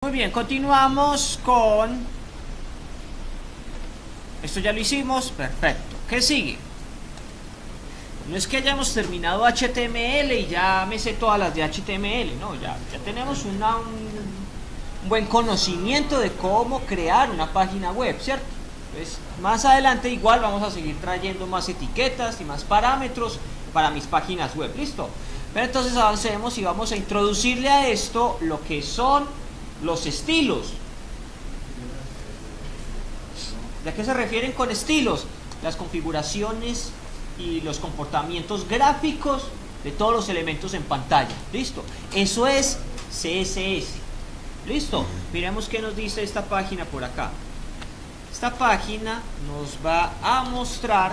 Muy bien, continuamos con... Esto ya lo hicimos, perfecto. ¿Qué sigue? No es que hayamos terminado HTML y ya me sé todas las de HTML, no, ya tenemos un buen conocimiento de cómo crear una página web, ¿cierto? Pues más adelante igual vamos a seguir trayendo más etiquetas y más parámetros para mis páginas web, ¿listo? Pero entonces avancemos y vamos a introducirle a esto lo que son los estilos. ¿De qué se refieren con estilos? Las configuraciones y los comportamientos gráficos de todos los elementos en pantalla. ¿Listo? Eso es CSS. ¿Listo? Miremos qué nos dice esta página por acá. Esta página nos va a mostrar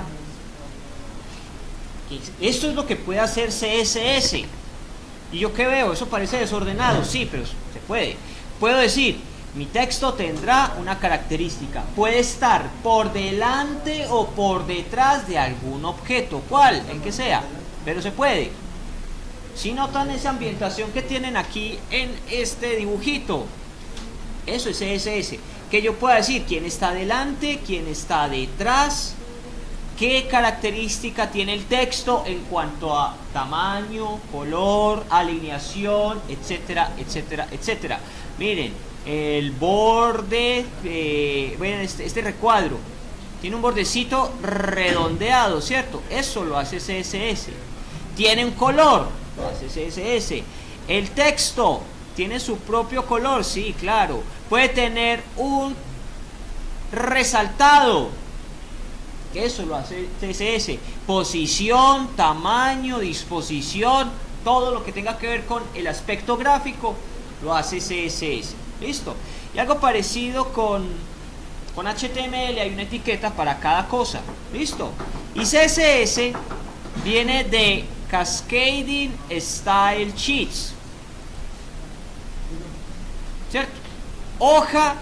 que esto es lo que puede hacer CSS. ¿Y yo qué veo? Eso parece desordenado. Sí, pero se puede. Puedo decir, mi texto tendrá una característica. Puede estar por delante o por detrás de algún objeto. ¿Cuál? El que sea. Pero se puede. Si notan esa ambientación que tienen aquí en este dibujito. Eso es CSS. Que yo pueda decir quién está delante, quién está detrás, qué característica tiene el texto en cuanto a tamaño, color, alineación, etcétera, etcétera, etcétera. Miren, el borde, bueno, este recuadro tiene un bordecito redondeado, ¿cierto? Eso lo hace CSS. Tiene un color, lo hace CSS. El texto tiene su propio color, sí, claro. Puede tener un resaltado, que eso lo hace CSS. Posición, tamaño, disposición, todo lo que tenga que ver con el aspecto gráfico lo hace CSS. ¿Listo? Y algo parecido con HTML, hay una etiqueta para cada cosa. ¿Listo? Y CSS viene de Cascading Style Sheets, ¿cierto? Hoja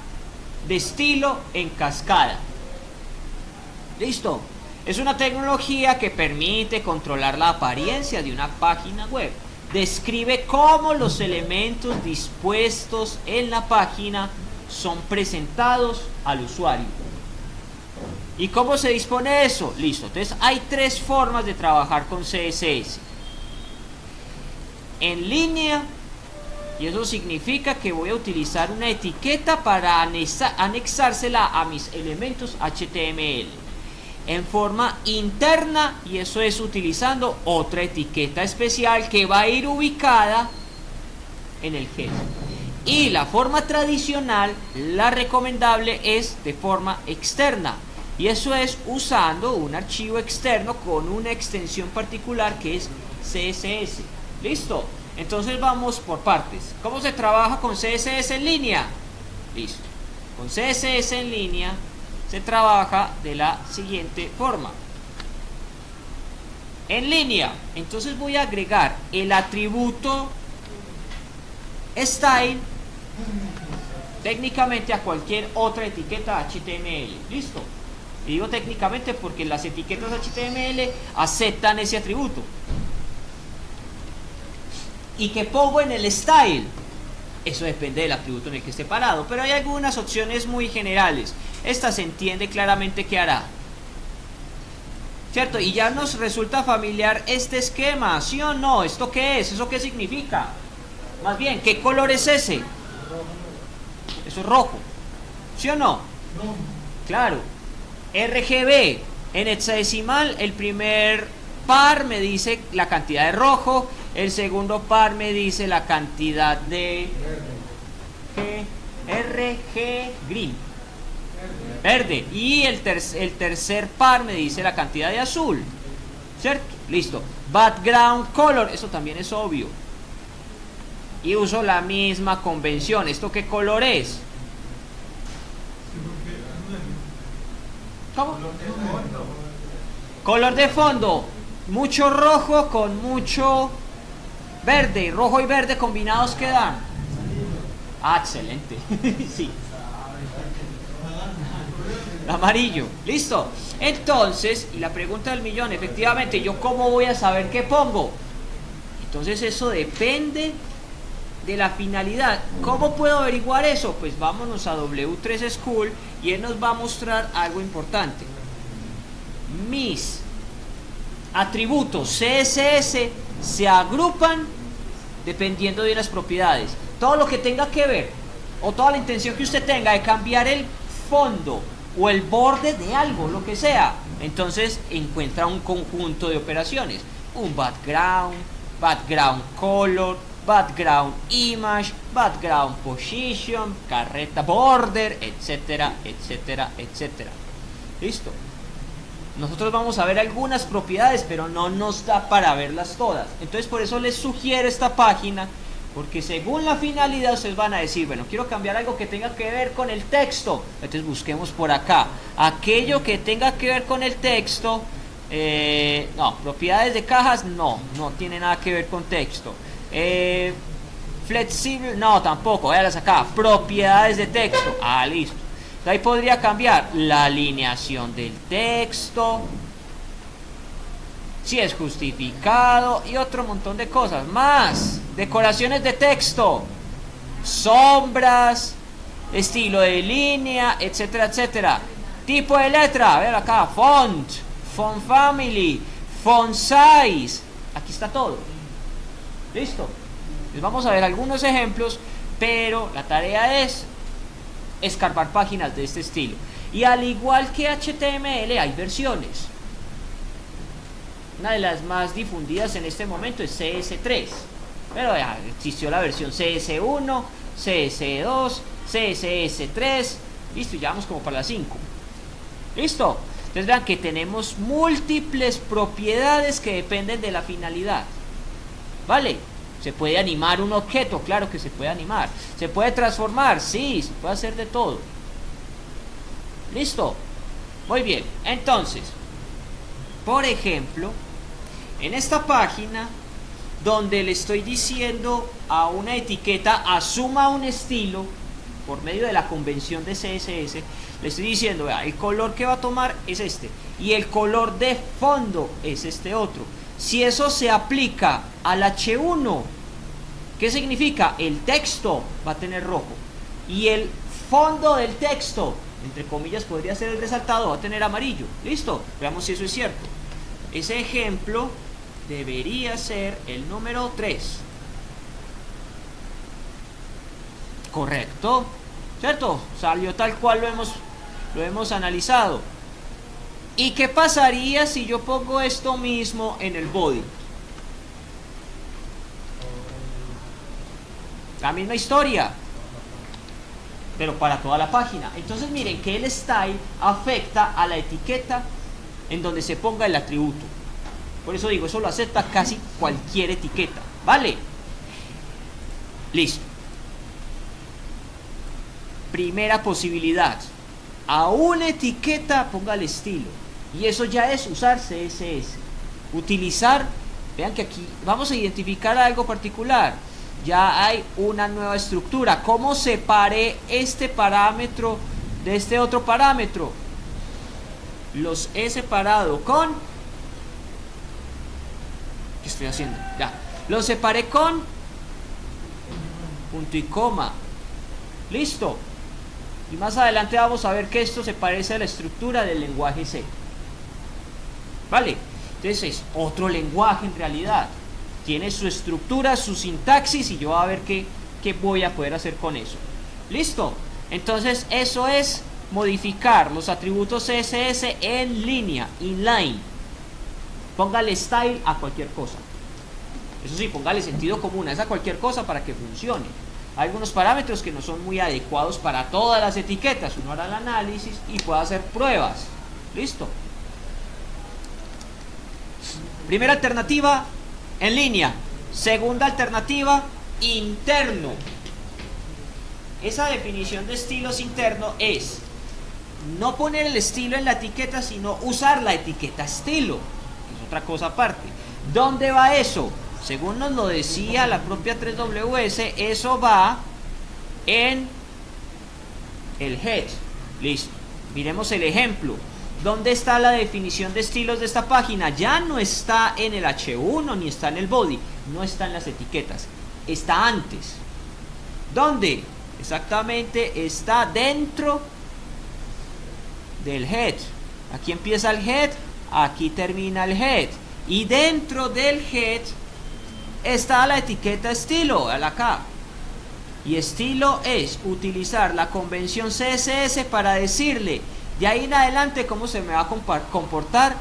de estilo en cascada. ¿Listo? Es una tecnología que permite controlar la apariencia de una página web. Describe cómo los elementos dispuestos en la página son presentados al usuario. ¿Y cómo se dispone eso? Listo. Entonces hay tres formas de trabajar con CSS. En línea, y eso significa que voy a utilizar una etiqueta para anexársela a mis elementos HTML. En forma interna, y eso es utilizando otra etiqueta especial que va a ir ubicada en el header. Y la forma tradicional, la recomendable, es de forma externa, y eso es usando un archivo externo con una extensión particular que es CSS. ¿Listo? Entonces vamos por partes. ¿Cómo se trabaja con CSS en línea? Listo. Con CSS en línea se trabaja de la siguiente forma. En línea, entonces voy a agregar el atributo style técnicamente a cualquier otra etiqueta HTML. ¿Listo? Y digo técnicamente porque las etiquetas HTML aceptan ese atributo. ¿Y qué pongo en el style? Eso depende del atributo en el que esté parado, pero hay algunas opciones muy generales. Esta se entiende claramente qué hará, ¿cierto? Y ya nos resulta familiar este esquema, ¿sí o no? ¿Esto qué es? ¿Eso qué significa? Más bien, ¿qué color es ese? Eso es rojo, ¿sí o no? Claro. RGB, en hexadecimal, el primer par me dice la cantidad de rojo, el segundo par me dice la cantidad de RG green, verde, y el tercer par me dice la cantidad de azul, ¿cierto? Listo. Background color, eso también es obvio, y uso la misma convención. ¿Esto qué color es? ¿Cómo? Color de fondo, mucho rojo con mucho verde. Rojo y verde combinados, ¿qué dan? Ah, excelente. Sí. Amarillo. Listo. Entonces, y la pregunta del millón, efectivamente, ¿yo cómo voy a saber qué pongo? Entonces eso depende de la finalidad. ¿Cómo puedo averiguar eso? Pues vámonos a W3 School y él nos va a mostrar algo importante. Mis atributos CSS se agrupan dependiendo de las propiedades. Todo lo que tenga que ver, o toda la intención que usted tenga de cambiar el fondo o el borde de algo, lo que sea, entonces encuentra un conjunto de operaciones. Un background, background color, background image, background position, carreta border, etcétera, etcétera, etcétera. Listo. Nosotros vamos a ver algunas propiedades, pero no nos da para verlas todas. Entonces por eso les sugiero esta página, porque según la finalidad ustedes van a decir, bueno, quiero cambiar algo que tenga que ver con el texto. Entonces busquemos por acá aquello que tenga que ver con el texto. No, propiedades de cajas, no tiene nada que ver con texto. Flexible, no, tampoco, véalas acá, propiedades de texto, listo. Ahí podría cambiar la alineación del texto, si es justificado y otro montón de cosas más. Decoraciones de texto, sombras, estilo de línea, etcétera, etcétera. Tipo de letra, a ver acá, font family, font size, aquí está todo. Listo. Les vamos a ver algunos ejemplos, pero la tarea es escarbar páginas de este estilo. Y al igual que HTML hay versiones. Una de las más difundidas en este momento es CS3, pero ya existió la versión CS1, CS2, CSS3, listo, y ya vamos como para la 5. Listo. Entonces vean que tenemos múltiples propiedades que dependen de la finalidad. ¿Vale? ¿Se puede animar un objeto? Claro que se puede animar. ¿Se puede transformar? Sí, se puede hacer de todo. ¿Listo? Muy bien. Entonces, por ejemplo, en esta página donde le estoy diciendo a una etiqueta asuma un estilo por medio de la convención de CSS, le estoy diciendo, vea, el color que va a tomar es este y el color de fondo es este otro. Si eso se aplica al H1, ¿qué significa? El texto va a tener rojo y el fondo del texto, entre comillas podría ser el resaltado, va a tener amarillo. ¿Listo? Veamos si eso es cierto. Ese ejemplo debería ser el número 3. Correcto, ¿cierto? Salió tal cual lo hemos analizado. ¿Y qué pasaría si yo pongo esto mismo en el body? La misma historia, pero para toda la página. Entonces miren que el style afecta a la etiqueta en donde se ponga el atributo. Por eso digo, eso lo acepta casi cualquier etiqueta, ¿vale? Listo. Primera posibilidad, a una etiqueta ponga el estilo. Y eso ya es usar CSS. Utilizar, vean que aquí vamos a identificar algo particular. Ya hay una nueva estructura. ¿Cómo separé este parámetro de este otro parámetro? Los he separado con... ¿Qué estoy haciendo? Ya. Los separé con punto y coma. Listo. Y más adelante vamos a ver que esto se parece a la estructura del lenguaje C. ¿Vale? Entonces es otro lenguaje en realidad. Tiene su estructura, su sintaxis y yo voy a ver qué voy a poder hacer con eso. ¿Listo? Entonces eso es modificar los atributos CSS en línea, inline. Póngale style a cualquier cosa. Eso sí, póngale sentido común a cualquier cosa para que funcione. Hay algunos parámetros que no son muy adecuados para todas las etiquetas. Uno hará el análisis y puede hacer pruebas. ¿Listo? Primera alternativa, en línea. Segunda alternativa, interno. Esa definición de estilos interno es no poner el estilo en la etiqueta, sino usar la etiqueta estilo, que es otra cosa aparte. ¿Dónde va eso? Según nos lo decía la propia 3WS, eso va en el head. Listo. Miremos el ejemplo. ¿Dónde está la definición de estilos de esta página? Ya no está en el H1 ni está en el body. No está en las etiquetas. Está antes. ¿Dónde? Exactamente, está dentro del head. Aquí empieza el head, aquí termina el head. Y dentro del head está la etiqueta estilo, acá. Y estilo es utilizar la convención CSS para decirle de ahí en adelante cómo se me va a comportar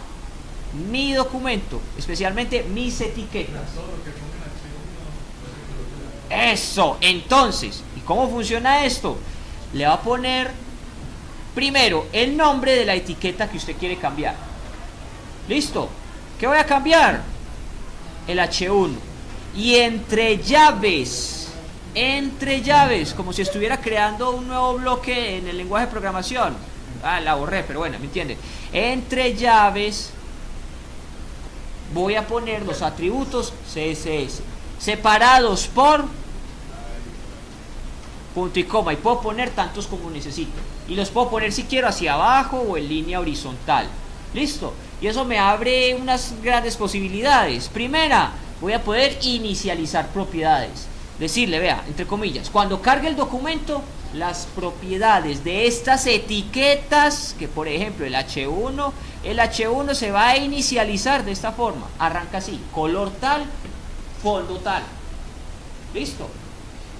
mi documento, especialmente mis etiquetas. Eso, entonces, ¿y cómo funciona esto? Le va a poner primero el nombre de la etiqueta que usted quiere cambiar. ¿Listo? ¿Qué voy a cambiar? El H1. Y entre llaves, como si estuviera creando un nuevo bloque en el lenguaje de programación. La borré, pero bueno, ¿me entienden? Entre llaves voy a poner los atributos CSS separados por punto y coma, y puedo poner tantos como necesito, y los puedo poner si quiero hacia abajo o en línea horizontal. Listo, y eso me abre unas grandes posibilidades. Primera, voy a poder inicializar propiedades, decirle, vea, entre comillas, cuando cargue el documento, las propiedades de estas etiquetas, que por ejemplo el H1 se va a inicializar de esta forma, arranca así, color tal, fondo tal. Listo.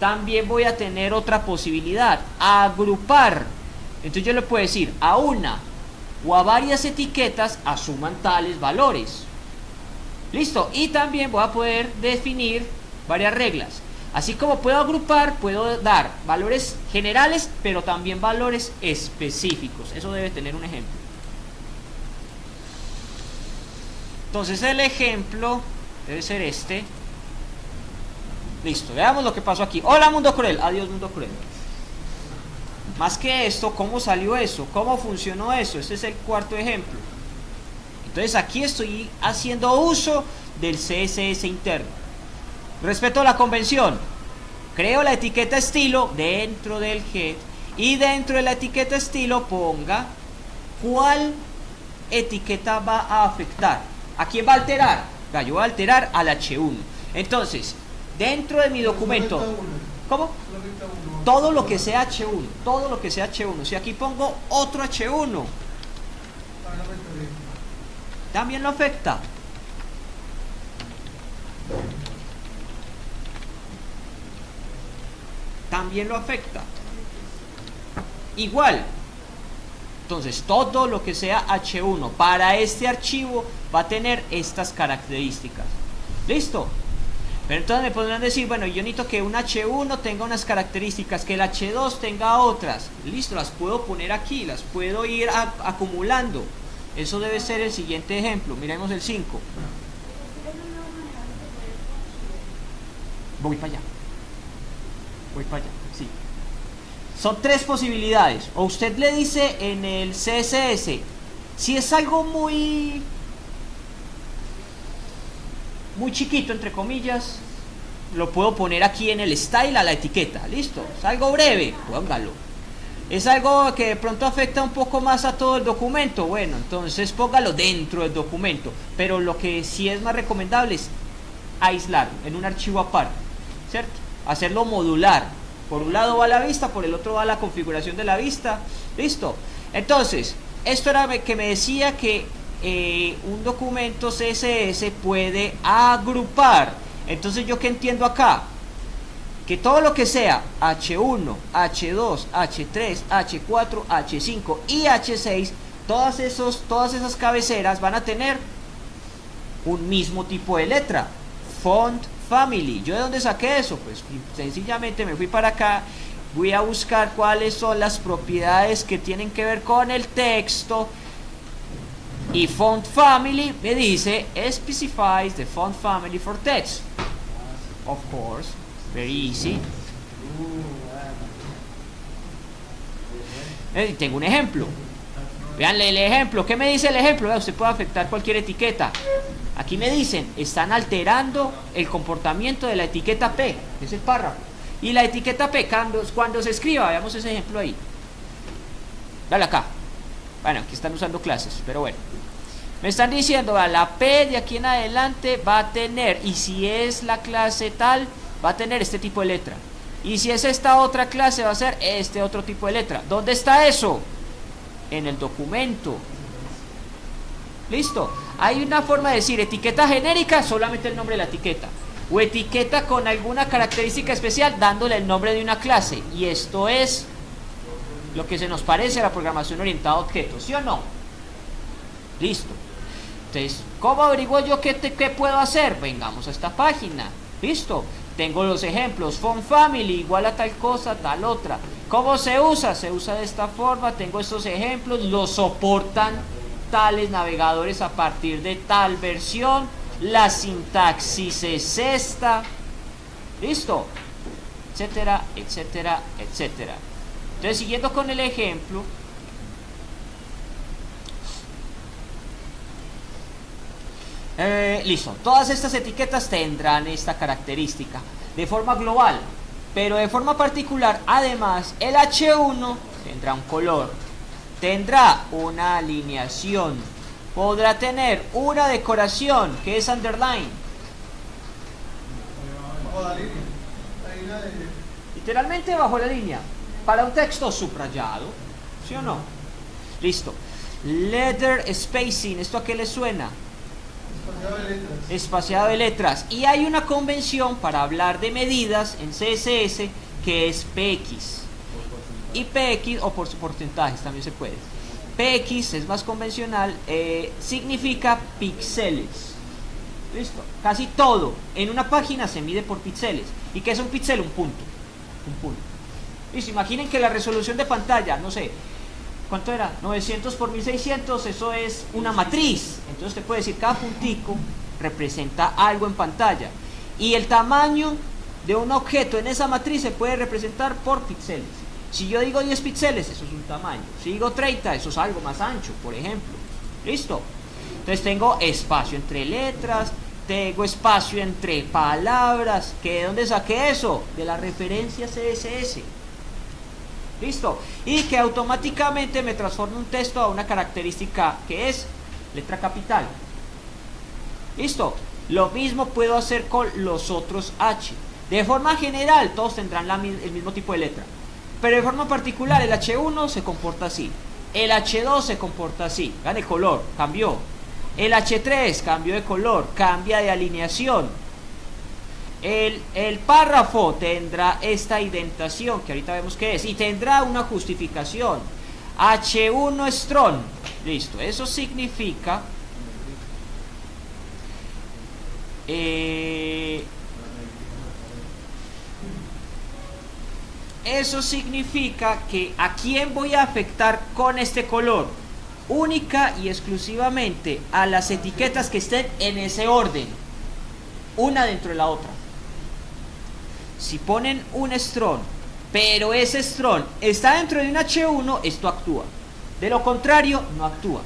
También voy a tener otra posibilidad, agrupar. Entonces yo le puedo decir a una o a varias etiquetas asuman tales valores. Listo. Y también voy a poder definir varias reglas. Así como puedo agrupar, puedo dar valores generales, pero también valores específicos. Eso debe tener un ejemplo. Entonces el ejemplo debe ser este. Listo, veamos lo que pasó aquí. Hola mundo cruel, adiós mundo cruel. Más que esto, ¿cómo salió eso? ¿Cómo funcionó eso? Este es el cuarto ejemplo. Entonces aquí estoy haciendo uso del CSS interno. Respeto a la convención. Creo la etiqueta estilo dentro del head. Y dentro de la etiqueta estilo ponga cuál etiqueta va a afectar. ¿A quién va a alterar? Yo voy a alterar al H1. Entonces, dentro de mi documento, ¿cómo? Todo lo que sea H1, todo lo que sea H1. Si aquí pongo otro H1, también lo afecta. También lo afecta. Igual. Entonces, todo lo que sea H1 para este archivo va a tener estas características. ¿Listo? Pero entonces me podrán decir, bueno, yo necesito que un H1 tenga unas características, que el H2 tenga otras. Listo, las puedo poner aquí, las puedo ir acumulando. Eso debe ser el siguiente ejemplo. Miremos el 5. Voy para allá. Sí. Son tres posibilidades. O usted le dice en el CSS, si es algo muy chiquito, entre comillas, lo puedo poner aquí en el style a la etiqueta. Listo, es algo breve, póngalo. Es algo que de pronto afecta un poco más a todo el documento, bueno, entonces póngalo dentro del documento. Pero lo que sí es más recomendable es aislarlo en un archivo aparte, ¿cierto? Hacerlo modular. Por un lado va la vista, por el otro va la configuración de la vista. Listo. Entonces, esto era que me decía que un documento CSS puede agrupar. Entonces, ¿yo qué entiendo acá? Que todo lo que sea H1, H2, H3, H4, H5 y H6, todas esas cabeceras van a tener un mismo tipo de letra. Font family. ¿Yo de dónde saqué eso? Pues sencillamente me fui para acá, voy a buscar cuáles son las propiedades que tienen que ver con el texto, y font family me dice specifies the font family for text. Of course, very easy. Tengo un ejemplo. Veanle el ejemplo. ¿Qué me dice el ejemplo? Usted puede afectar cualquier etiqueta. Aquí me dicen, están alterando el comportamiento de la etiqueta P, que es el párrafo. Y la etiqueta P, cuando se escriba, veamos ese ejemplo ahí. Dale acá. Bueno, aquí están usando clases, pero bueno. Me están diciendo, la P de aquí en adelante va a tener, y si es la clase tal, va a tener este tipo de letra. Y si es esta otra clase, va a ser este otro tipo de letra. ¿Dónde está eso? En el documento. ¿Listo? Hay una forma de decir etiqueta genérica, solamente el nombre de la etiqueta. O etiqueta con alguna característica especial, dándole el nombre de una clase. Y esto es lo que se nos parece a la programación orientada a objetos, ¿sí o no? Listo. Entonces, ¿cómo averiguo yo qué puedo hacer? Vengamos a esta página. Listo. Tengo los ejemplos. Font family igual a tal cosa, tal otra. ¿Cómo se usa? Se usa de esta forma. Tengo estos ejemplos. Los soportan tales navegadores a partir de tal versión. La sintaxis es esta. Listo. Etcétera, etcétera, etcétera. Entonces, siguiendo con el ejemplo. Listo, todas estas etiquetas tendrán esta característica de forma global, pero de forma particular, además, el H1 tendrá un color, tendrá una alineación, podrá tener una decoración que es underline. Literalmente bajo la línea, para un texto subrayado, ¿sí o no? Listo. Letter spacing, ¿esto a qué le suena? Espaciado de letras. Y hay una convención para hablar de medidas en CSS que es PX. Y PX, o por porcentajes también se puede. PX es más convencional, significa píxeles. Listo. Casi todo en una página se mide por píxeles. ¿Y qué es un píxel? Un punto. Un punto. Listo. Imaginen que la resolución de pantalla, no sé, ¿cuánto era? 900 por 1600, eso es una matriz. Entonces usted puede decir cada puntico representa algo en pantalla. Y el tamaño de un objeto en esa matriz se puede representar por píxeles. Si yo digo 10 píxeles, eso es un tamaño. Si digo 30, eso es algo más ancho, por ejemplo. ¿Listo? Entonces tengo espacio entre letras, tengo espacio entre palabras. ¿De dónde saqué eso? De la referencia CSS. ¿Listo? Y que automáticamente me transforma un texto a una característica que es letra capital. ¿Listo? Lo mismo puedo hacer con los otros H. De forma general, todos tendrán el mismo tipo de letra. Pero de forma particular, el H1 se comporta así. El H2 se comporta así. Vean el color, cambió. El H3 cambió de color, cambia de alineación. El párrafo tendrá esta indentación, que ahorita vemos qué es, y tendrá una justificación. H1 strong. Listo, eso significa que a quién voy a afectar con este color, única y exclusivamente a las etiquetas que estén en ese orden, una dentro de la otra. Si ponen un strong, pero ese strong está dentro de un H1, esto actúa. De lo contrario, no actúa.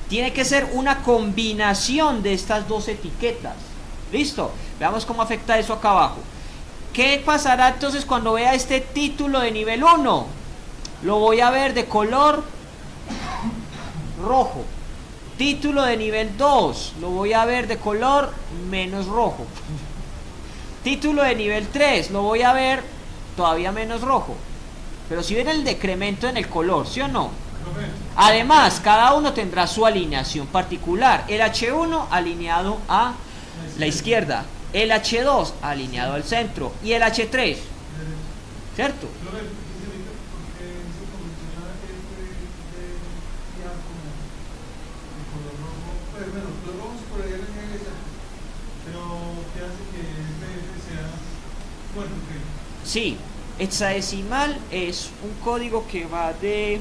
Tiene que ser una combinación de estas dos etiquetas. ¿Listo? Veamos cómo afecta eso acá abajo. ¿Qué pasará entonces cuando vea este título de nivel 1? Lo voy a ver de color rojo. Título de nivel 2, lo voy a ver de color menos rojo. Título de nivel 3, lo voy a ver todavía menos rojo. Pero si ven el decremento en el color, ¿sí o no? Además, cada uno tendrá su alineación particular. El H1 alineado a la izquierda, el H2 alineado al centro y el H3, ¿cierto? Sí, hexadecimal es un código que va de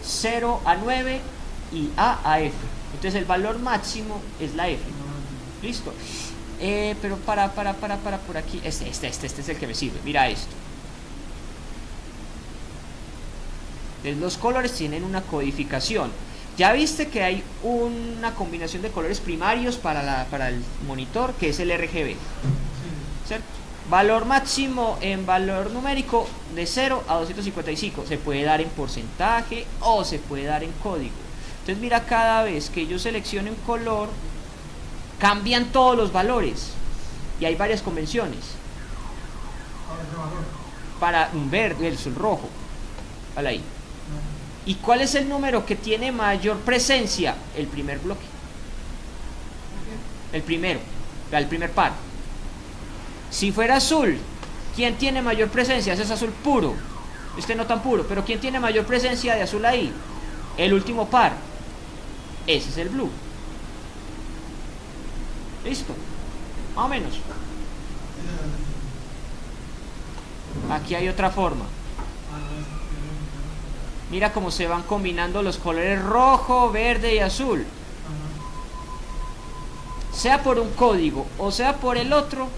0 a 9 y A a F. Entonces el valor máximo es la F. Listo. Pero para por aquí. Este es el que me sirve. Mira esto. Entonces los colores tienen una codificación. Ya viste que hay una combinación de colores primarios para el monitor, que es el RGB. ¿Cierto? Valor máximo en valor numérico de 0 a 255. Se puede dar en porcentaje o se puede dar en código. Entonces mira, cada vez que yo seleccione un color, cambian todos los valores. Y hay varias convenciones. para un verde, el rojo. Vale ahí. ¿Y cuál es el número que tiene mayor presencia? El primer bloque. El primero, el primer par. Si fuera azul, ¿quién tiene mayor presencia? Ese es azul puro. Este no tan puro, pero ¿quién tiene mayor presencia de azul ahí? El último par. Ese es el blue. Listo. Más o menos. Aquí hay otra forma. Mira cómo se van combinando los colores rojo, verde y azul. Sea por un código o sea por el otro.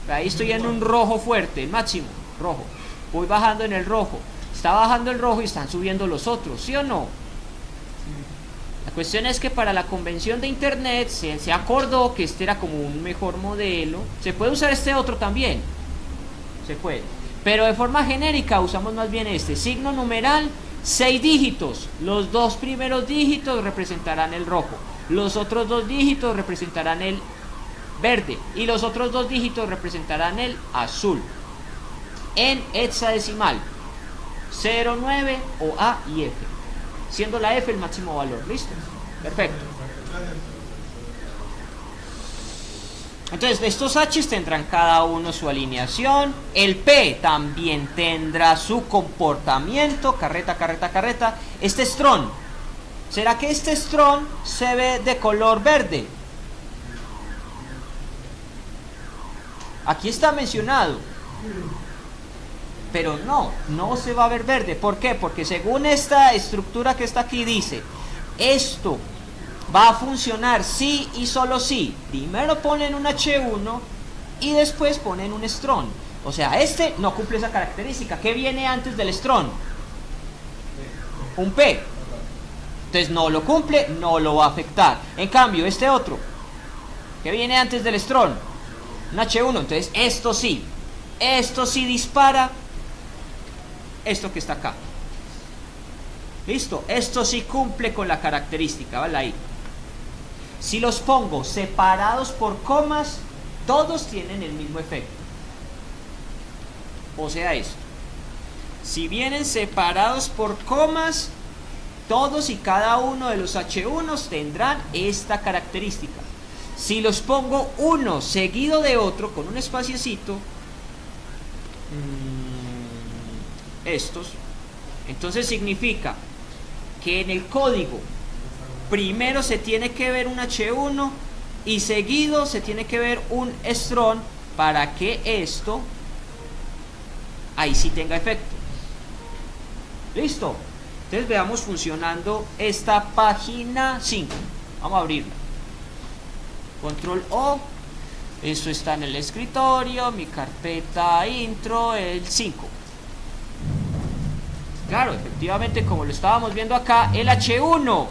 Ahí estoy en un rojo fuerte, el máximo, rojo. Voy bajando en el rojo. Está bajando el rojo y están subiendo los otros, ¿sí o no? La cuestión es que para la convención de internet se acordó que este era como un mejor modelo. Se puede usar este otro también. Se puede. Pero de forma genérica usamos más bien este. Signo numeral, 6 dígitos. Los 2 primeros dígitos representarán el rojo. Los otros 2 dígitos representarán el verde. Y los otros 2 dígitos representarán el azul. En hexadecimal. 0, 9 o A y F. Siendo la F el máximo valor. ¿Listo? Perfecto. Entonces estos H's tendrán cada uno su alineación. El P también tendrá su comportamiento. Carreta, carreta, carreta. Este strong. ¿Será que este strong se ve de color verde? Aquí está mencionado. Pero no se va a ver verde. ¿Por qué? Porque según esta estructura que está aquí dice, esto va a funcionar sí y solo sí. Primero ponen un H1 y después ponen un strong. O sea, este no cumple esa característica. ¿Qué viene antes del strong? Un P. Entonces no lo cumple, no lo va a afectar. En cambio, este otro, ¿qué viene antes del strong? Un H1. Entonces esto sí dispara esto que está acá. Listo, esto sí cumple con la característica, ¿vale? Ahí. Si los pongo separados por comas, todos tienen el mismo efecto. O sea, esto. Si vienen separados por comas, todos y cada uno de los H1s tendrán esta característica. Si los pongo uno seguido de otro con un espaciecito, estos, entonces significa que en el código primero se tiene que ver un H1 y seguido se tiene que ver un strong para que esto ahí sí tenga efecto. Listo. Entonces veamos funcionando esta página 5. Vamos a abrirla. Control O. Esto está en el escritorio, mi carpeta intro, el 5. Claro, efectivamente, como lo estábamos viendo acá, el H1,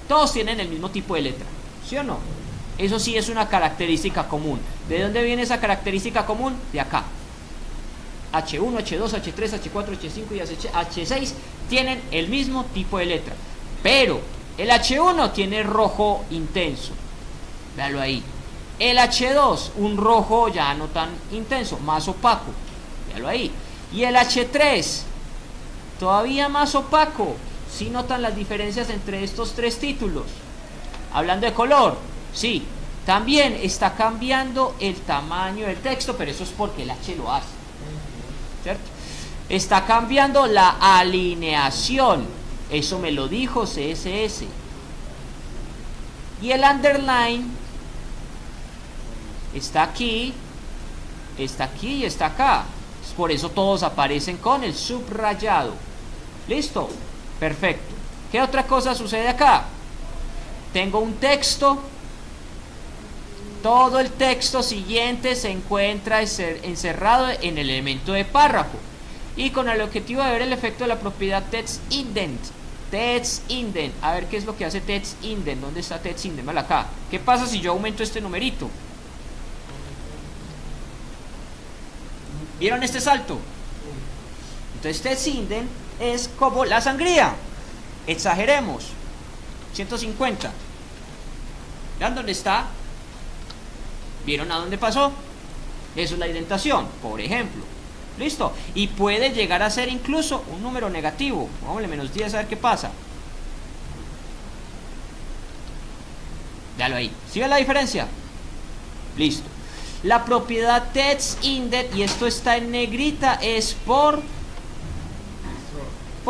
todos tienen el mismo tipo de letra, ¿sí o no? Eso sí es una característica común. ¿De dónde viene esa característica común? De acá. H1, H2, H3, H4, H5 y H6 tienen el mismo tipo de letra. Pero el H1 tiene rojo intenso. Véalo ahí. El H2, un rojo ya no tan intenso, más opaco. Véalo ahí. Y el H3, todavía más opaco. ¿Sí notan las diferencias entre estos tres títulos? Hablando de color, sí. También está cambiando el tamaño del texto, pero eso es porque el H lo hace, ¿cierto? Está cambiando la alineación. Eso me lo dijo CSS. Y el underline está aquí y está acá. Por eso todos aparecen con el subrayado. ¿Listo? Perfecto. ¿Qué otra cosa sucede acá? Tengo un texto. Todo el texto siguiente se encuentra encerrado en el elemento de párrafo. Y con el objetivo de ver el efecto de la propiedad textIndent. TextIndent. A ver qué es lo que hace textIndent. ¿Dónde está textIndent? Vale, acá. ¿Qué pasa si yo aumento este numerito? ¿Vieron este salto? Entonces textIndent es como la sangría. Exageremos. 150. ¿Vean dónde está? ¿Vieron a dónde pasó? Eso es la indentación, por ejemplo. Listo. Y puede llegar a ser incluso un número negativo. Pongámosle -10 a ver qué pasa. Dalo ahí. ¿Sí ven la diferencia? Listo. La propiedad textIndent, y esto está en negrita, es por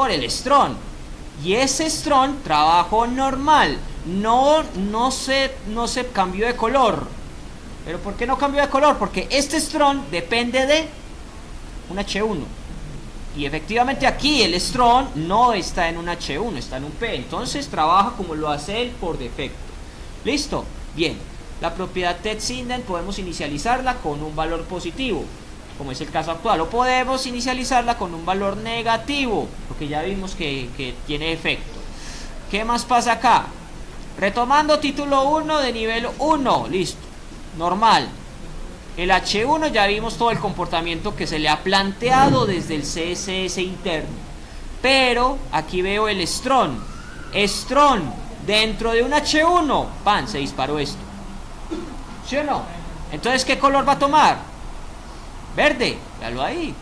el strong. Y ese strong trabajó normal. No se cambió de color. ¿Pero por qué no cambió de color? Porque este strong depende de un H1. Y efectivamente aquí el strong no está en un H1, está en un P. Entonces trabaja como lo hace él por defecto. ¿Listo? Bien. La propiedad textIndent podemos inicializarla con un valor positivo, como es el caso actual, o podemos inicializarla con un valor negativo, porque ya vimos que tiene efecto. ¿Qué más pasa acá? Retomando título 1 de nivel 1, listo, normal. El H1 ya vimos todo el comportamiento que se le ha planteado desde el CSS interno, pero aquí veo el strong, dentro de un H1, ¡pam!, se disparó esto. ¿Sí o no? Entonces, ¿qué color va a tomar? Verde, véalo ahí.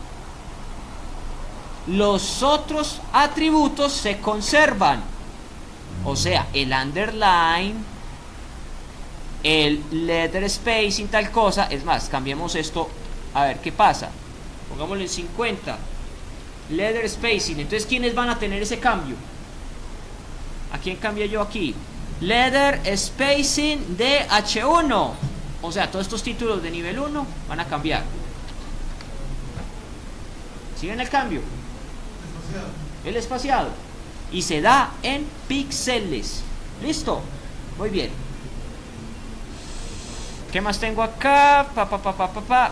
Los otros atributos se conservan. O sea, el underline, el letter spacing, tal cosa. Es más, cambiemos esto, a ver qué pasa. Pongámoslo en 50. Letter spacing. Entonces, ¿quiénes van a tener ese cambio? ¿A quién cambié yo aquí? Letter spacing de H1. O sea, todos estos títulos de nivel 1 van a cambiar. ¿Sí ven el cambio? El espaciado. Y se da en píxeles. ¿Listo? Muy bien. ¿Qué más tengo acá?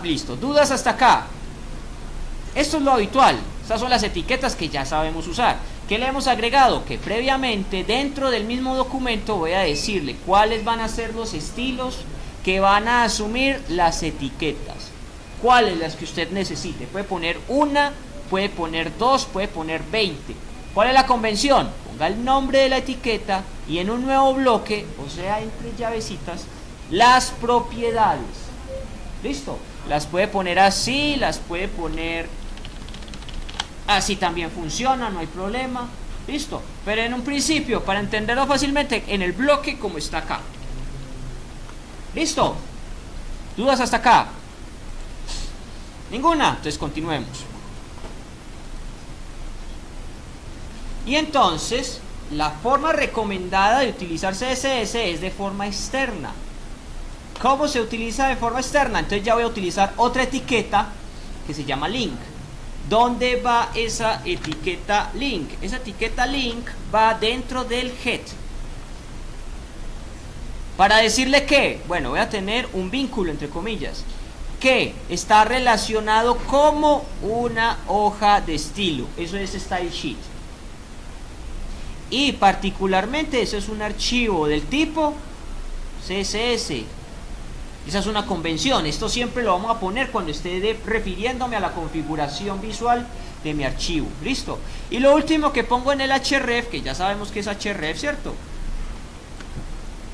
Listo. ¿Dudas hasta acá? Esto es lo habitual. Estas son las etiquetas que ya sabemos usar. ¿Qué le hemos agregado? Que previamente dentro del mismo documento voy a decirle cuáles van a ser los estilos que van a asumir las etiquetas. ¿Cuáles? Las que usted necesite. Puede poner una, puede poner dos, puede poner 20. ¿Cuál es la convención? Ponga el nombre de la etiqueta y en un nuevo bloque, o sea, entre llavecitas, las propiedades. ¿Listo? Las puede poner así, las puede poner así, también funciona, no hay problema. Listo. Pero en un principio, para entenderlo fácilmente, en el bloque como está acá. ¿Listo? ¿Dudas hasta acá? ¿Ninguna? Entonces continuemos. Y entonces, la forma recomendada de utilizar CSS es de forma externa. ¿Cómo se utiliza de forma externa? Entonces ya voy a utilizar otra etiqueta que se llama link. ¿Dónde va esa etiqueta link? Esa etiqueta link va dentro del head. Para decirle que, bueno, voy a tener un vínculo entre comillas, que está relacionado como una hoja de estilo. Eso es style sheet. Y particularmente eso es un archivo del tipo CSS. Esa es una convención. Esto siempre lo vamos a poner cuando esté refiriéndome a la configuración visual de mi archivo. ¿Listo? Y lo último que pongo en el href, que ya sabemos que es href, ¿cierto?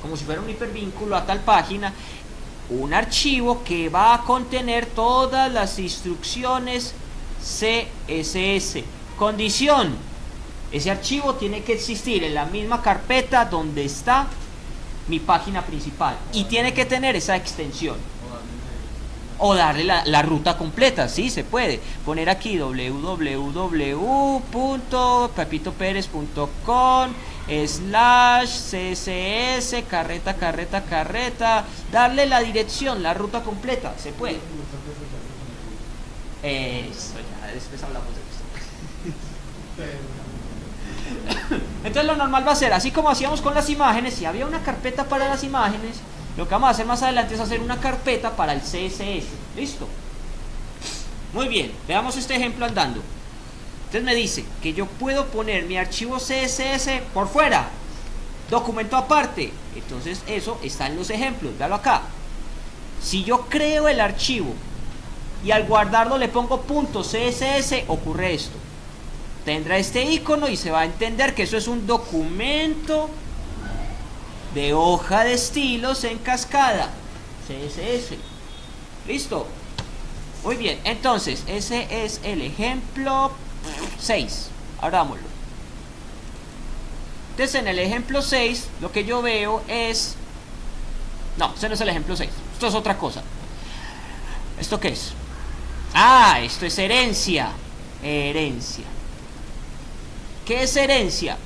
Como si fuera un hipervínculo a tal página, un archivo que va a contener todas las instrucciones CSS. Condición: ese archivo tiene que existir en la misma carpeta donde está mi página principal y tiene que tener esa extensión o darle la ruta completa. Sí, se puede poner aquí www.pepitoperez.com/css carreta, darle la dirección, la ruta completa, se puede. Eso, ya después hablamos de esto. Entonces lo normal va a ser, así como hacíamos con las imágenes, si había una carpeta para las imágenes, lo que vamos a hacer más adelante es hacer una carpeta para el CSS. ¿Listo? Muy bien, veamos este ejemplo andando. Entonces me dice que yo puedo poner mi archivo CSS por fuera, documento aparte. Entonces eso está en los ejemplos, véalo acá. Si yo creo el archivo y al guardarlo le pongo .css, ocurre esto. Tendrá este icono y se va a entender que eso es un documento de hoja de estilos en cascada, CSS. ¿Listo? Muy bien, entonces, ese es el ejemplo 6. Abrámoslo. Entonces, en el ejemplo 6, lo que yo veo es... No, ese no es el ejemplo 6. Esto es otra cosa. ¿Esto qué es? Ah, esto es herencia. Herencia. ¿Qué es herencia?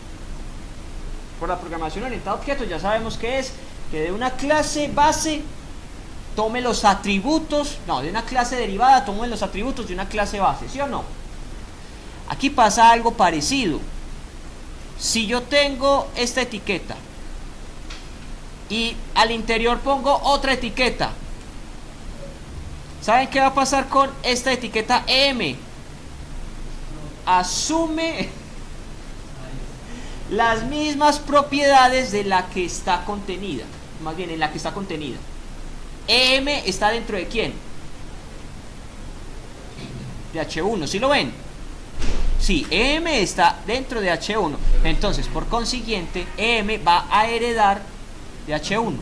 Por la programación orientada a objetos ya sabemos que es que de una clase base tome los atributos, no, de una clase derivada tome los atributos de una clase base, ¿sí o no? Aquí pasa algo parecido. Si yo tengo esta etiqueta y al interior pongo otra etiqueta, ¿saben qué va a pasar con esta etiqueta M? Asume las mismas propiedades de la que está contenida, más bien en la que está contenida. M está dentro de ¿quién? De H1, ¿sí lo ven? Sí, M está dentro de H1. Entonces, por consiguiente, M va a heredar de H1.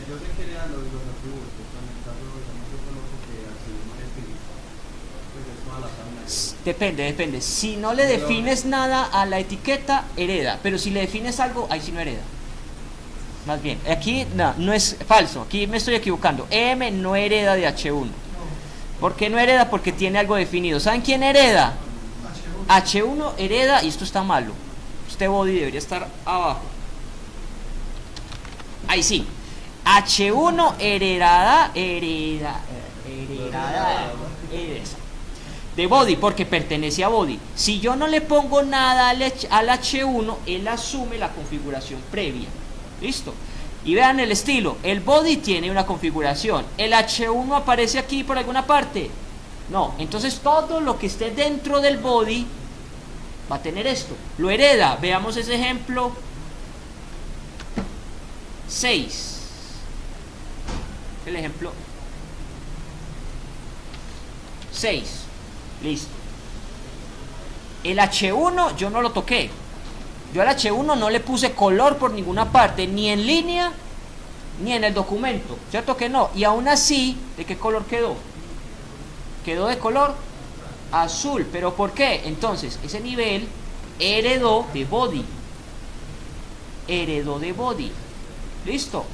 Yo sé que eran los atributos, en el caso de yo coloco que H1 es gris, pues es toda la tabla. Depende. Si no le defines nada a la etiqueta, hereda. Pero si le defines algo, ahí sí no hereda. Más bien, aquí no es falso, aquí me estoy equivocando. M no hereda de H1. ¿Por qué no hereda? Porque tiene algo definido. ¿Saben quién hereda? H1 hereda, y esto está malo. Este body debería estar abajo. Ahí sí. H1 heredada de body, porque pertenece a body. Si yo no le pongo nada al H1, él asume la configuración previa. ¿Listo? Y vean el estilo. El body tiene una configuración. ¿El H1 aparece aquí por alguna parte? No. Entonces todo lo que esté dentro del body va a tener esto. Lo hereda. Veamos ese ejemplo 6. El ejemplo 6. Listo. El H1 yo no lo toqué. Yo al H1 no le puse color por ninguna parte, ni en línea, ni en el documento. ¿Cierto que no? Y aún así, ¿de qué color quedó? Quedó de color azul. ¿Pero por qué? Entonces, ese nivel heredó de body. Heredó de body. ¿Listo?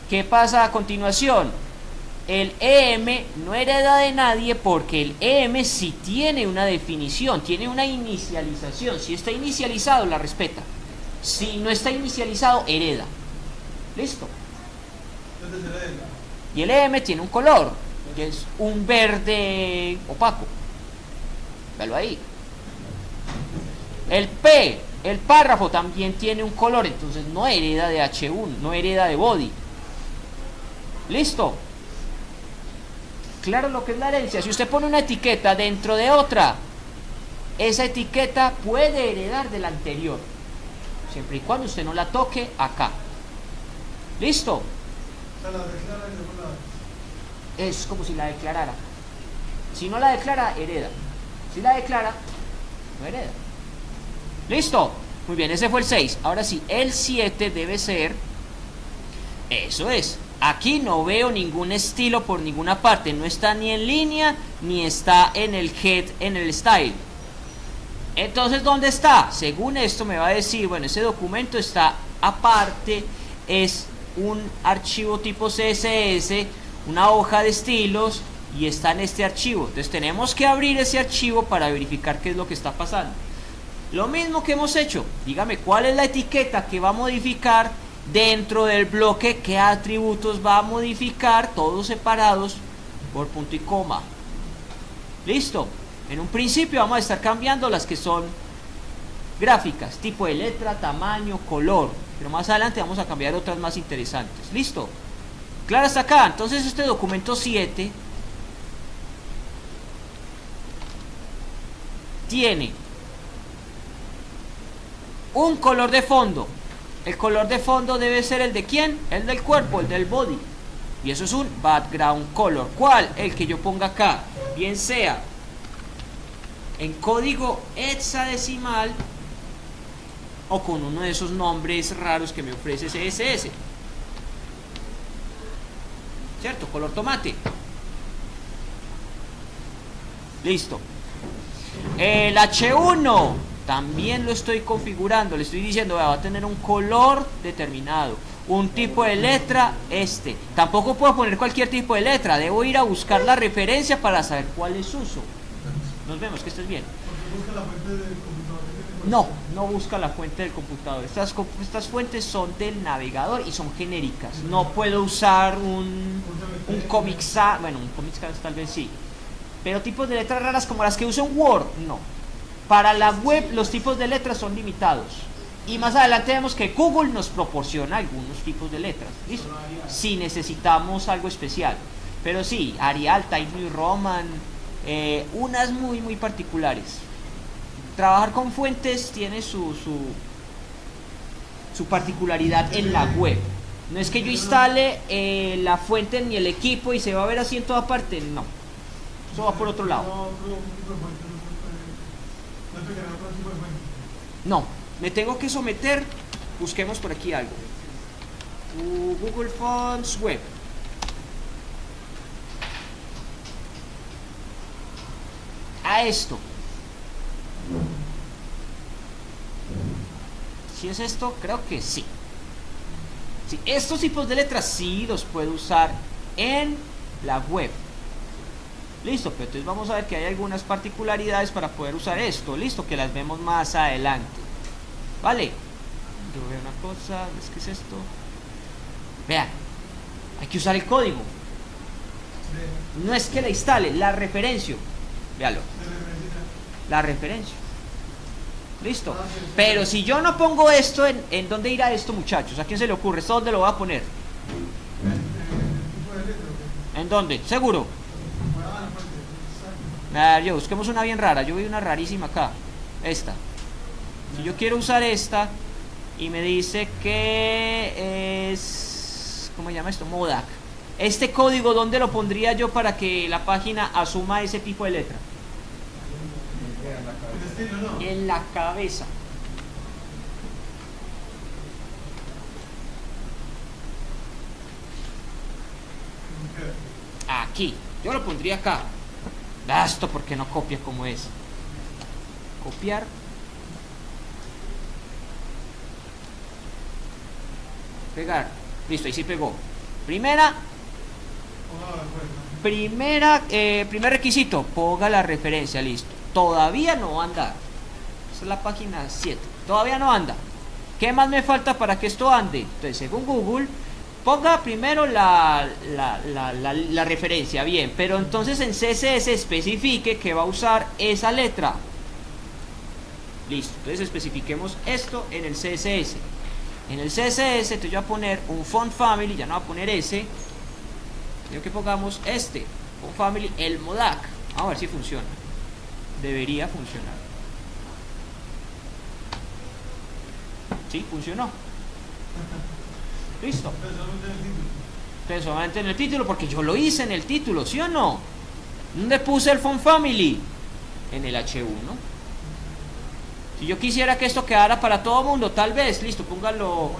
¿Qué pasa a continuación? El EM no hereda de nadie porque el EM sí tiene una definición, tiene una inicialización. Si está inicializado, la respeta. Si no está inicializado, hereda. ¿Listo? Y el EM tiene un color, que es un verde opaco. Véalo ahí. El P, el párrafo, también tiene un color, entonces no hereda de H1, no hereda de body. ¿Listo? Claro lo que es la herencia. Si usted pone una etiqueta dentro de otra, esa etiqueta puede heredar de la anterior, siempre y cuando usted no la toque acá. ¿Listo? Es como si la declarara. Si no la declara, hereda. Si la declara, no hereda. ¿Listo? Muy bien, ese fue el 6. Ahora sí, el 7 debe ser... Eso es. Aquí no veo ningún estilo por ninguna parte. No está ni en línea, ni está en el head, en el style. Entonces, ¿dónde está? Según esto me va a decir, bueno, ese documento está aparte, es un archivo tipo CSS, una hoja de estilos, y está en este archivo. Entonces tenemos que abrir ese archivo para verificar qué es lo que está pasando. Lo mismo que hemos hecho. Dígame, ¿cuál es la etiqueta que va a modificar dentro del bloque? ¿Qué atributos va a modificar? Todos separados por punto y coma. Listo. En un principio vamos a estar cambiando las que son gráficas, tipo de letra, tamaño, color, pero más adelante vamos a cambiar otras más interesantes. Listo. Claro hasta acá. Entonces este documento 7 tiene un color de fondo. El color de fondo debe ser el de ¿quién? El del cuerpo, el del body. Y eso es un background color. ¿Cuál? El que yo ponga acá. Bien sea en código hexadecimal o con uno de esos nombres raros que me ofrece CSS. ¿Cierto? Color tomate. Listo. El H1 también lo estoy configurando. Le estoy diciendo, va a tener un color determinado, un tipo de letra este. Tampoco puedo poner cualquier tipo de letra. Debo ir a buscar la referencia para saber cuál es uso. Nos vemos, que estés bien. Busca la fuente del computador. No, no busca la fuente del computador. Estas fuentes son del navegador y son genéricas. No puedo usar un Comic Sans. Bueno, un Comic Sans tal vez sí. Pero tipos de letras raras como las que uso en Word, no. Para la web los tipos de letras son limitados. Y más adelante vemos que Google nos proporciona algunos tipos de letras. ¿Listo? Si necesitamos algo especial. Pero sí, Arial, Times New Roman, unas muy particulares. Trabajar con fuentes tiene su particularidad en la web. No es que yo instale la fuente en el equipo y se va a ver así en toda parte, no. Eso va por otro lado. No, me tengo que someter. Busquemos por aquí algo. Google Fonts Web. A esto. ¿Si es esto? Creo que sí. Sí, estos tipos de letras sí los puedo usar en la web. Listo, pero entonces vamos a ver que hay algunas particularidades para poder usar esto. Listo, que las vemos más adelante. Vale. Yo veo una cosa, ¿qué es esto? Vean, hay que usar el código. No es que la instale, la referencio. Véalo. La referencio. Listo. Pero si yo no pongo esto, ¿en dónde irá esto, muchachos? ¿A quién se le ocurre? ¿Esto dónde lo voy a poner? ¿En dónde? ¿Seguro? Yo busquemos una bien rara. Yo vi una rarísima acá. Esta. Si yo quiero usar esta y me dice que es... ¿cómo se llama esto? Modac. Este código, ¿dónde lo pondría yo para que la página asuma ese tipo de letra? En la cabeza. Aquí. Yo lo pondría acá. Esto porque no copia como es. Copiar. Pegar. Listo, ahí sí pegó. Primer requisito, ponga la referencia, listo. Todavía no va a andar. Esa es la página 7. Todavía no anda. ¿Qué más me falta para que esto ande? Entonces, según Google, ponga primero la referencia, bien, pero entonces en CSS especifique que va a usar esa letra. Listo, entonces especifiquemos esto en el CSS. En el CSS te voy a poner un font family, ya no va a poner ese. Quiero que pongamos este, font family, el Modac. Vamos a ver si funciona. Debería funcionar. Sí, funcionó. Listo. Pero solamente en el título, porque yo lo hice en el título, ¿sí o no? ¿Dónde puse el font family? En el H1. Si yo quisiera que esto quedara para todo mundo, tal vez, listo, póngalo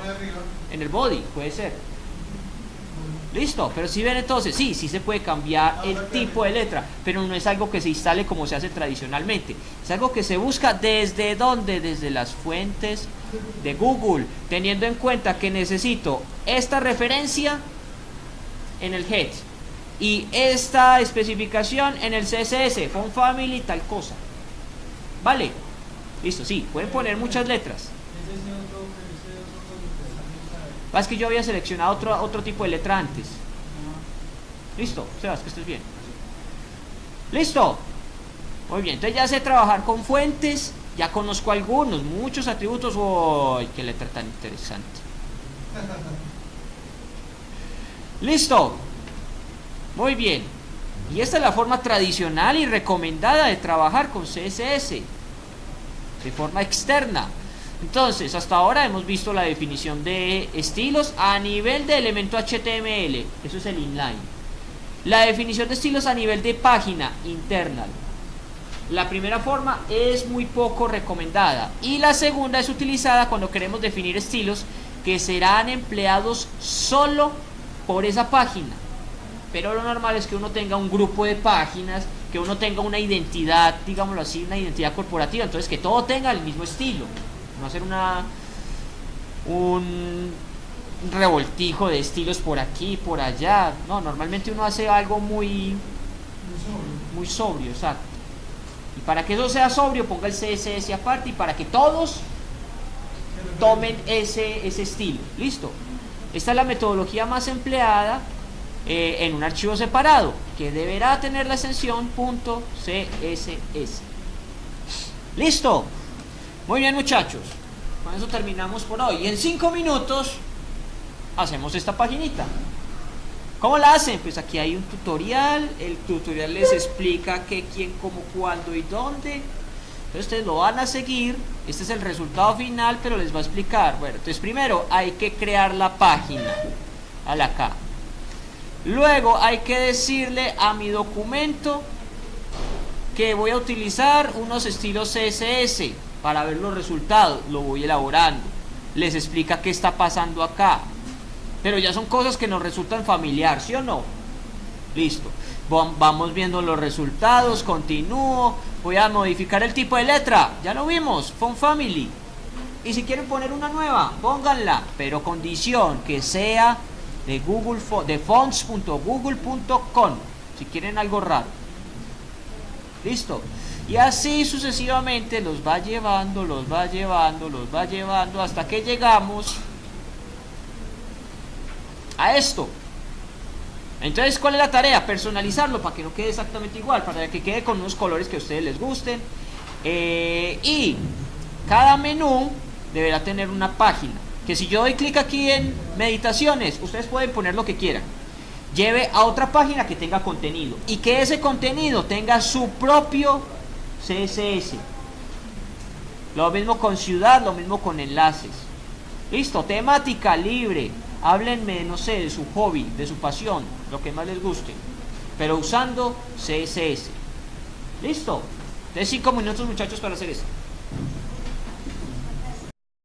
en el body, puede ser. Listo, pero si ven entonces, sí se puede cambiar el tipo de letra, pero no es algo que se instale como se hace tradicionalmente. Es algo que se busca desde ¿dónde? Desde las fuentes de Google, teniendo en cuenta que necesito esta referencia en el head y esta especificación en el CSS, font family, tal cosa. ¿Vale? Listo, sí, pueden poner muchas letras. Es que yo había seleccionado otro tipo de letra antes. Listo, Sebas, que estés bien. Listo. Muy bien, entonces ya sé trabajar con fuentes. Ya conozco algunos, muchos atributos. ¡Uy, qué letra tan interesante! Listo. Muy bien. Y esta es la forma tradicional y recomendada de trabajar con CSS. De forma externa. Entonces, hasta ahora hemos visto la definición de estilos a nivel de elemento HTML. Eso es el inline. La definición de estilos a nivel de página, internal. La primera forma es muy poco recomendada y la segunda es utilizada cuando queremos definir estilos que serán empleados solo por esa página. Pero lo normal es que uno tenga un grupo de páginas, que uno tenga una identidad, digámoslo así, una identidad corporativa, entonces que todo tenga el mismo estilo, no hacer un revoltijo de estilos por aquí, por allá. No, normalmente uno hace algo muy sobrio, exacto. Y para que eso sea sobrio, ponga el CSS aparte y para que todos tomen ese estilo. Listo. Esta es la metodología más empleada en un archivo separado que deberá tener la extensión .css. Listo. Muy bien, muchachos, con eso terminamos por hoy y en 5 minutos hacemos esta paginita. ¿Cómo la hacen? Pues aquí hay un tutorial. El tutorial les explica qué, quién, cómo, cuándo y dónde. Entonces ustedes lo van a seguir. Este es el resultado final, pero les va a explicar. Bueno, entonces primero hay que crear la página. Dale acá. Luego hay que decirle a mi documento que voy a utilizar unos estilos CSS para ver los resultados. Lo voy elaborando. Les explica qué está pasando acá. Pero ya son cosas que nos resultan familiar, ¿sí o no? Listo. Vamos viendo los resultados, continúo. Voy a modificar el tipo de letra. Ya lo vimos, Font Family. Y si quieren poner una nueva, pónganla. Pero condición que sea de Google, de fonts.google.com. Si quieren algo raro. Listo. Y así sucesivamente los va llevando, hasta que llegamos a esto. Entonces, ¿cuál es la tarea? Personalizarlo para que no quede exactamente igual, para que quede con unos colores que a ustedes les gusten. Y cada menú deberá tener una página. Que si yo doy clic aquí en meditaciones, ustedes pueden poner lo que quieran. Lleve a otra página que tenga contenido. Y que ese contenido tenga su propio CSS. Lo mismo con ciudad, lo mismo con enlaces. Listo, temática libre. Háblenme, no sé, de su hobby, de su pasión, lo que más les guste, pero usando CSS. Listo. De 5 minutos, muchachos, para hacer esto.